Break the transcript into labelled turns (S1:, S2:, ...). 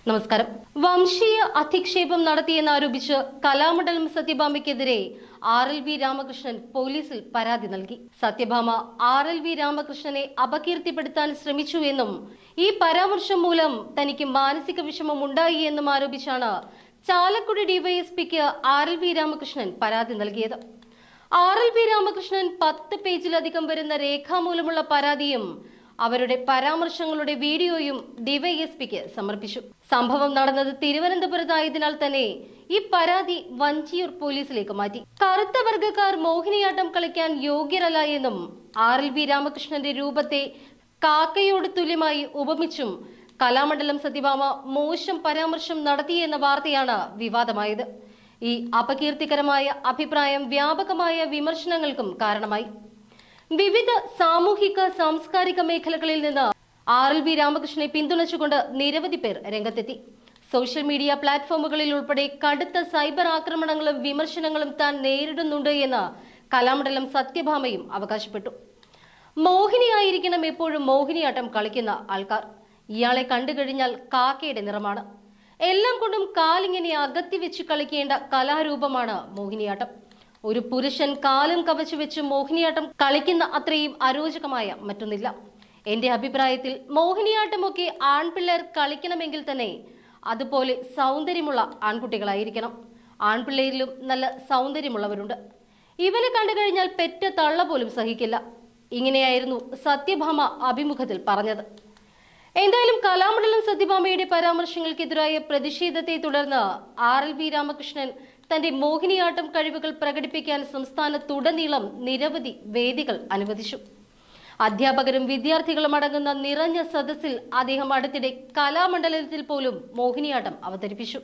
S1: നമസ്കാരം. വംശീയ അധിക്ഷേപം നടത്തിയെന്നാരോപിച്ച് കലാമണ്ഡലം സത്യഭാമയ്ക്കെതിരെ RLV രാമകൃഷ്ണൻ പോലീസിൽ പരാതി നൽകി. സത്യഭാമ RLV രാമകൃഷ്ണനെ അപകീർത്തിപ്പെടുത്താൻ ശ്രമിച്ചുവെന്നും ഈ പരാമർശം മൂലം തനിക്ക് മാനസിക വിഷമം ഉണ്ടായി എന്നും ആരോപിച്ചാണ് ചാലക്കുടി ഡിവൈഎസ്പിക്ക് RLV രാമകൃഷ്ണൻ പരാതി നൽകിയത്. RLV രാമകൃഷ്ണൻ 10 പേജിലധികം വരുന്ന രേഖാമൂലമുള്ള പരാതിയും അവരുടെ പരാമർശങ്ങളുടെ വീഡിയോയും ഡിവൈഎസ്പിക്ക് സമർപ്പിച്ചു. സംഭവം നടന്നത് തിരുവനന്തപുരത്തായതിനാൽ തന്നെ ഈ പരാതി വഞ്ചിയൂർ പോലീസിലേക്ക് മാറ്റി. കറുത്ത വർഗ്ഗക്കാർ മോഹിനിയാട്ടം കളിക്കാൻ യോഗ്യരല്ല എന്നും RLV രാമകൃഷ്ണന്റെ രൂപത്തെ കാക്കയോട് തുല്യമായി ഉപമിച്ചും കലാമണ്ഡലം സത്യഭാമ മോശം പരാമർശം നടത്തിയെന്ന വാർത്തയാണ് വിവാദമായത്. ഈ അപകീർത്തികരമായ അഭിപ്രായം വ്യാപകമായ വിമർശനങ്ങൾക്കും കാരണമായി. വിവിധ സാമൂഹിക സാംസ്കാരിക മേഖലകളിൽ നിന്ന് RLV രാമകൃഷ്ണനെ പിന്തുണച്ചുകൊണ്ട് നിരവധി പേർ രംഗത്തെത്തി. സോഷ്യൽ മീഡിയ പ്ലാറ്റ്ഫോമുകളിൽ ഉൾപ്പെടെ കടുത്ത സൈബർ ആക്രമണങ്ങളും വിമർശനങ്ങളും താൻ നേരിടുന്നുണ്ട് എന്ന് കലാമണ്ഡലം സത്യഭാമയും അവകാശപ്പെട്ടു. മോഹിനിയായിരിക്കണം എപ്പോഴും മോഹിനിയാട്ടം കളിക്കുന്ന ആൾക്കാർ. ഇയാളെ കണ്ടുകഴിഞ്ഞാൽ കാക്കയുടെ നിറമാണ്. എല്ലാം കൊണ്ടും കാലിങ്ങനെ അകത്തി വെച്ച് കളിക്കേണ്ട കലാരൂപമാണ് മോഹിനിയാട്ടം. ഒരു പുരുഷൻ കാലും കവച്ചു വെച്ച് മോഹിനിയാട്ടം കളിക്കുന്ന അത്രയും അരോചകമായ മറ്റൊന്നില്ല. എന്റെ അഭിപ്രായത്തിൽ മോഹിനിയാട്ടമൊക്കെ ആൺപിള്ളേർ കളിക്കണമെങ്കിൽ തന്നെ അതുപോലെ സൗന്ദര്യമുള്ള ആൺകുട്ടികളായിരിക്കണം. ആൺപിള്ളേരിലും നല്ല സൗന്ദര്യമുള്ളവരുണ്ട്. ഇവനെ കണ്ടു കഴിഞ്ഞാൽ പെറ്റ തള്ള പോലും സഹിക്കില്ല. ഇങ്ങനെയായിരുന്നു സത്യഭാമ അഭിമുഖത്തിൽ പറഞ്ഞത്. എന്തായാലും കലാമണ്ഡലം സത്യഭാമയുടെ പരാമർശങ്ങൾക്കെതിരായ പ്രതിഷേധത്തെ തുടർന്ന് RLV രാമകൃഷ്ണൻ തന്റെ മോഹിനിയാട്ടം കഴിവുകൾ പ്രകടിപ്പിക്കാൻ സംസ്ഥാനത്തുടനീളം നിരവധി വേദികൾ അനുവദിച്ചു. അധ്യാപകരും വിദ്യാർത്ഥികളും അടങ്ങുന്ന നിറഞ്ഞ സദസ്സിൽ അദ്ദേഹം അടുത്തിടെ കലാമണ്ഡലത്തിൽ പോലും മോഹിനിയാട്ടം അവതരിപ്പിച്ചു.